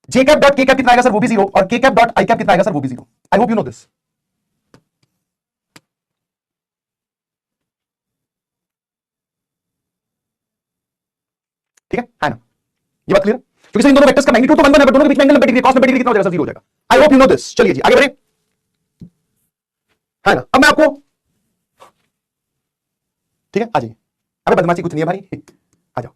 जे cap dot के cap कितना आएगा सर, वो भी 0, और के कैप डॉट आई कैप कितना आएगा सर, वो भी 0। I hope you know this. ठीक है ना, ये बात क्लियर? क्योंकि सर इन दोनों वेक्टर्स का मैग्नीट्यूड तो 1 है, दोनों के बीच में एंगल 90 डिग्री, cos 90 डिग्री कितना हो जाएगा सर, 0 हो जाएगा। I hope you know this. चलिए जी आगे बढ़े, है ना। अब मैं आपको, ठीक है आ जाइए, अबे बदमाशी कुछ नहीं है भाई, आ जाओ।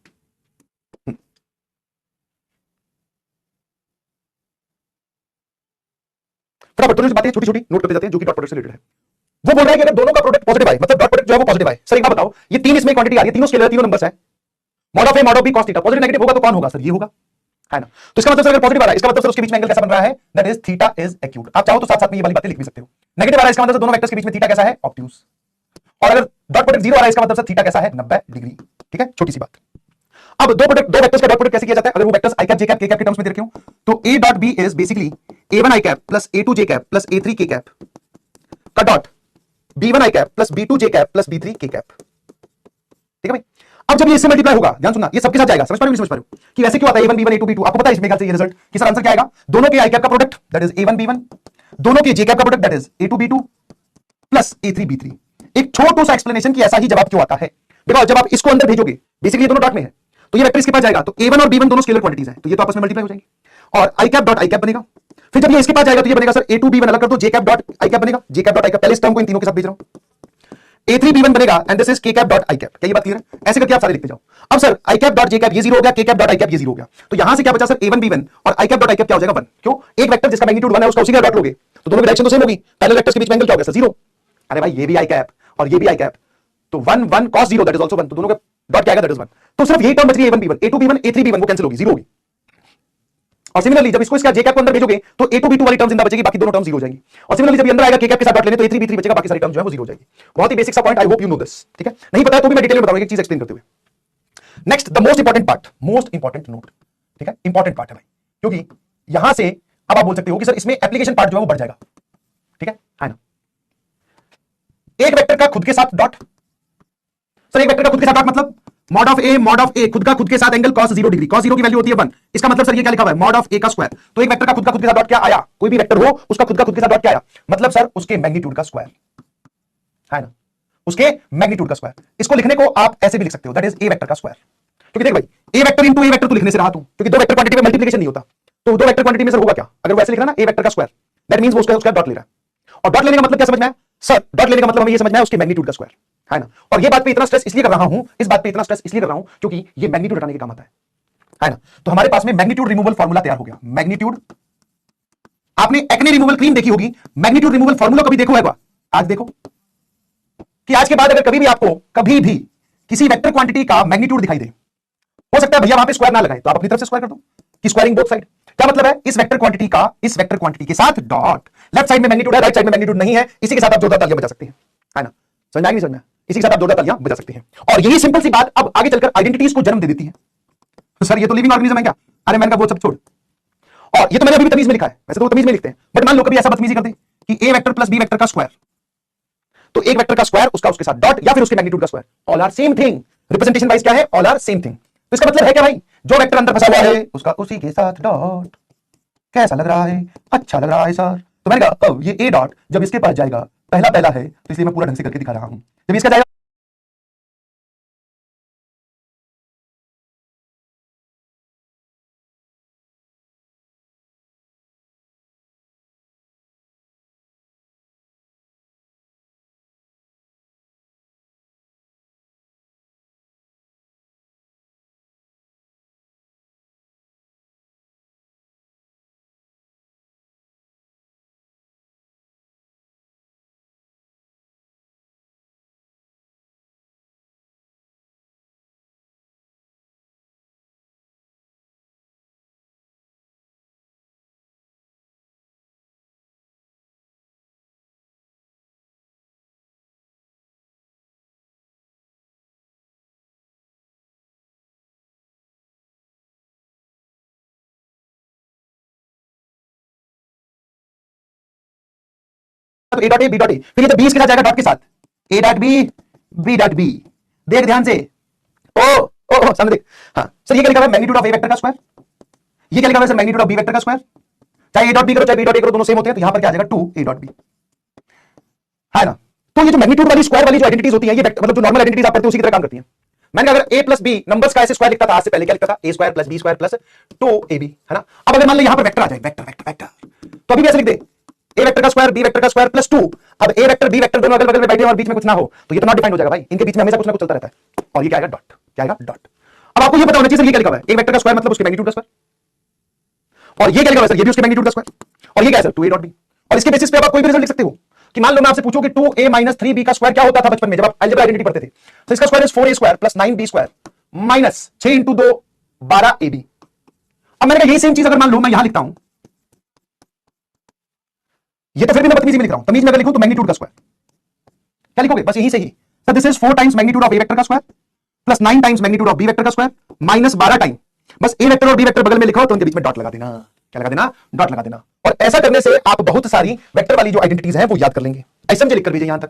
फटाफट जो बातें छोटी छोटी नोट करते जाते हैं जो कि डॉट प्रोडक्ट से रिलेटेड है। वो बोल रहा है कि अगर दोनों का प्रोडक्ट पॉजिटिव आए, मतलब डॉट प्रोडक्ट जो है वो पॉजिटिव आए। सर एक बात बताओ, ये तीन इसमें क्वांटिटी आ रही है, तीनों स्केलर, तीनों नंबर्स है, mod of A mod of B cos theta, positive negative होगा तो कौन होगा सर, ये होगा, है ना। तो इसका मतलब सर अगर पॉजिटिव आ रहा है, इसका मतलब सर उसके बीच में एंगल कैसा बन रहा है, that is theta is acute. आप चाहो तो साथ साथ में ये वाली बातें लिख भी सकते हो। नेगेटिव आ रहा है, इसका मतलब दोनों वेक्टर्स के बीच में थीटा कैसा है, ऑब्ट्यूज। और अगर डॉट प्रोडक्ट 0 आ रहा है, इसका मतलब सर थीटा कैसा है, 90 डिग्री। ठीक है, छोटी सी बात। अब दो वेक्टर्स का डॉट प्रोडक्ट कैसे किया जाता है, अगर वो vectors I cap J cap K cap के टर्म्स में दे रखे हो, तो A dot B is basically a1 I cap plus a2 J cap plus a3 K cap का dot b1 I cap plus b2 J cap plus b3 K cap. ठीक है भाई। अब जब ये इससे मल्टीप्लाई होगा, ध्यान सुनना, ये सबके साथ जाएगा, समझ पा रहे हो, समझ पा रहे हो कि वैसे क्यों आता है a1 b1 a2 b2, आपको पता है इसमें ये रिजल्ट कि सर आंसर क्या आएगा, दोनों के आई कैप का product that is a1 b1, दोनों के जे कैप का product that is a2 b2 plus a3 b3। एक छोटा सा एक्सप्लेनेशन कि ऐसा ही जवाब क्यों आता है, बिकॉज जब आप इसको अंदर भेजोगे, बेसिकली ये दोनों डॉट में है, तो ये वेक्टर इसके पास जाएगा, तो a1 और b1 दोनों स्केलर क्वांटिटीज हैं, तो ये तो आपस में मल्टीप्लाई हो जाएंगे, और आई कैप डॉट आई कैप बनेगा। फिर जब ये इसके पास जाएगा तो ये बनेगा सर a2 b1 अलग कर दो, जे कैप डॉट आई कैप बनेगा, जे कैप डॉट आई कैप, पहले इस टर्म को इन तीनों के साथ भेज रहा हूं, a3 b1 बनेगा and this is k cap dot I cap. क्या ये बात क्लियर है? ऐसे करके आप सारे लिखते जाओ। अब sir I cap dot J cap ये 0 हो गया, k cap dot I cap ये 0 हो गया, तो यहां से क्या बचा सर, a1 b1 और आई कैप डॉट आई कैप क्या हो जाएगा, 1। क्यों? एक वेक्टर जिसका मैग्नीट्यूड 1 है उसका उसी का डॉट लोगे तो दोनों की डायरेक्शन तो सेम होगी, पैरेलल वेक्टर्स के बीच में एंगल क्या हो गया सर, 0। अरे भाई ये भी आई कैप और ये भी आई कैप, तो 1 1 cos 0 दैट इज आल्सो 1, तो दोनों का डॉट क्या आएगा, दैट इज 1। तो सिर्फ यही टर्म बच गई a1 b1, a2 b1 a3 b1 वो कैंसिल होगी, 0 होगी। और सिमिलरली जब इसको इसका जे कैप को अंदर भेजोगे तो a2 b2 वाली टर्म जिंदा बचेगी, बाकी दोनों टर्म 0 हो जाएंगी। और सिमिलरली जब अंदर आएगा k कैप के साथ डॉट लेने तो a3 b3 बचेगा, बाकी सारी टर्म जो है वो 0 हो जाएगी। बहुत ही बेसिक सा point, I hope you know this. ठीक है, नहीं पता है तो भी मैं डिटेल में बताऊंगा एक चीज एक्सप्लेन करते हुए। Next the most important part, most important note. ठीक है, इंपॉर्टेंट पार्ट है भाई, क्योंकि यहां से अब आप बोल सकते हो कि सर इसमें एप्लीकेशन पार्ट जो है वो बढ़ जाएगा। ठीक है ना। एक वेक्टर का खुद के साथ डॉट, सर एक वेक्टर का खुद के साथ डॉट मतलब मॉड ऑफ ए खुद का खुद के साथ एंगल cos 0 डिग्री, cos 0 की वैल्यू होती है 1, इसका मतलब सर ये क्या लिखा हुआ है, मॉड ऑफ ए का स्क्वायर। तो एक वेक्टर का खुद के साथ डॉट क्या आया, कोई भी वेक्टर हो उसका खुद के साथ डॉट क्या आया, मतलब सर उसके मैग्नीट्यूड का स्क्वायर, है ना, उसके मैग्नीट्यूड का स्क्वायर। इसको लिखने को आप ऐसे भी लिख सकते हो, दैट इज ए वेक्टर का स्क्वायर। क्योंकि देख भाई ए वेक्टर इंटू ए वेक्टर तो लिखने से रहा तू, क्योंकि दो वेक्टर क्वांटिटी में मल्टीप्लिकेशन नहीं होता, तो दो वेक्टर क्वांटिटी में सर होगा क्या, अगर वैसे लिखना ना ए वेक्टर का स्क्वायर, दैट मींस वो उसका डॉट ले रहा है। और डॉट लेने का मतलब क्या समझ में आया सर, डॉट लेने का मतलब हमें ये समझना है उसके मैग्नीट्यूड का स्क्वायर, है ना। और ये बात पे इतना स्ट्रेस इसलिए कर रहा हूं, इस बात पे इतना स्ट्रेस इसलिए कर रहा हूं क्योंकि ये मैग्नीट्यूड हटाने के काम आता है ना। तो हमारे पास में मैग्नीट्यूड रिमूवल फार्मूला तैयार हो गया। मैग्नीट्यूड, आपने एक्ने रिमूवल क्रीम देखी होगी, मैग्नीट्यूड रिमूवल फार्मूला कभी देखो है, आज देखो कि आज के बाद अगर कभी भी आपको कभी भी किसी वेक्टर क्वांटिटी का मैग्नीट्यूड दिखाई दे, हो सकता है भैया वहां पे स्क्वायर ना लगाए तो आप अपनी तरफ से स्क्वायर कर दो कि स्क्वायरिंग बोथ साइड। क्या मतलब है, इस वेक्टर क्वांटिटी के साथ डॉट, लेफ्ट साइड में मैग्नीट्यूड है, राइट साइड में मैग्नीट्यूड नहीं है, इसी के साथ आप जोरदार तालियां बजा सकते हैं, है ना। समझ में आ गई, समझ में, इसी के साथ आप जोरदार तालियां बजा सकते हैं। और यही सिंपल सी बात अब आगे चलकर आइडेंटिटीज को जन्म दे देती है। तो सर ये तो लिविंग ऑर्गेनिज्म है क्या, अरे मैंने कहा वो सब छोड़, और ये तो मैंने अभी भी तमीज में लिखा है, वैसे तो तमीज में लिखते हैं, बट मान लो कभी ऐसा बदतमीजी कर दे कि ए वेक्टर प्लस बी वेक्टर का स्क्वायर, तो एक वेक्टर का स्क्वायर उसका उसके साथ डॉट या फिर उसके मैग्नीट्यूड का square, all are same thing. Representation wise क्या है, ऑल आर सेम थिंग। तो इसका मतलब है क्या भाई, जो वेक्टर अंदर फंसा हुआ है उसका उसी के साथ डॉट। कैसा लग रहा है, अच्छा लग रहा है सर। तो मैंने कहा ये ए डॉट जब इसके पास जाएगा, पहला है तो इसलिए मैं पूरा ढंग से करके दिखा रहा हूं, जब इसका जाएगा तो A dot A B dot A, फिर ये तो बी इसके साथ जाएगा डॉट के साथ, A dot B dot B. देख ध्यान से, ओ ओ सामने देख, हाँ सर ये क्या लिखा है, मैग्नीट्यूड ऑफ ए वेक्टर का स्क्वायर, ये क्या लिखा हुआ है sir, magnitude of B vector का स्क्वायर। चाहे ए डॉट बी करो चाहे बी डॉट ए करो, दोनों सेम होते हैं, तो यहां पर क्या आ जाएगा 2 ए डॉट बी, है ना। तो ये जो मैग्नीट्यूड वाली स्क्वायर वाली जो आइडेंटिटीज होती है, ये मतलब जो नॉर्मल आइडेंटिटीज आप पढ़ते हो उसी की तरह काम करती हैं। मैंने अगर a प्लस बी नंबर्स का ऐसे स्क्वायर लिखता था, आज से पहले क्या लिखता था, a square plus B square plus 2ab, है ना। अब अगर मान लो यहां पर वेक्टर आ जाए, वेक्टर वेक्टर वेक्टर, तो अभी भी ऐसे लिख दे, a वेक्टर का स्क्वायर बी वेक्टर का स्क्वायर प्लस 2। अब a वेक्टर बी वेक्टर दोनों अगल बगल में बैठे हैं और बीच में कुछ ना हो, तो ये तो नॉट डिफाइंड हो जाएगा भाई, इनके बीच में हमेशा कुछ ना कुछ चलता रहता है, और ये क्या आएगा, डॉट, क्या आएगा, डॉट। अब आपको ये पता होना चाहिए सर, ये क्या लिखा हुआ है, a वेक्टर का स्क्वायर मतलब उसके मैग्नीट्यूड का स्क्वायर, और ये क्या लिखा हुआ है सर, ये भी उसके मैग्नीट्यूड का स्क्वायर, और ये क्या है सर, 2a डॉट बी। और इसके बेसिस पे आप कोई भी रिजल्ट लिख सकते हो कि मान लो मैं आपसे पूछूं कि 2a माइनस 3b का स्क्वायर क्या होता था बचपन में जब आप अलजेब्रा आइडेंटिटी पढ़ते थे, तो इसका square is 4a square plus 9b square minus 6 into 2 12ab। अब मैंने कहा यही सेम चीज अगर मान लो मैं यहां लिखता हूं, ये तो फिर भी मैं बदतमीजी में लिख रहा हूं, तमीज में अगर लिखूं तो मैग्नीट्यूड का स्क्वायर क्या लिखोगे, बस यही से ही sir, this is 4 times magnitude of a vector का square plus 9 times magnitude of b vector का स्क्वायर माइनस 12 टाइम, बस a वेक्टर और b वेक्टर बगल में लिखो तो उनके बीच में डॉट लगा देना, क्या लगा देना, डॉट लगा देना। और ऐसा करने से आप बहुत सारी वेक्टर वाली जो आइडेंटिटीज हैं वो याद कर लेंगे। ऐसा मुझे लिख कर भेजिए यहां तक।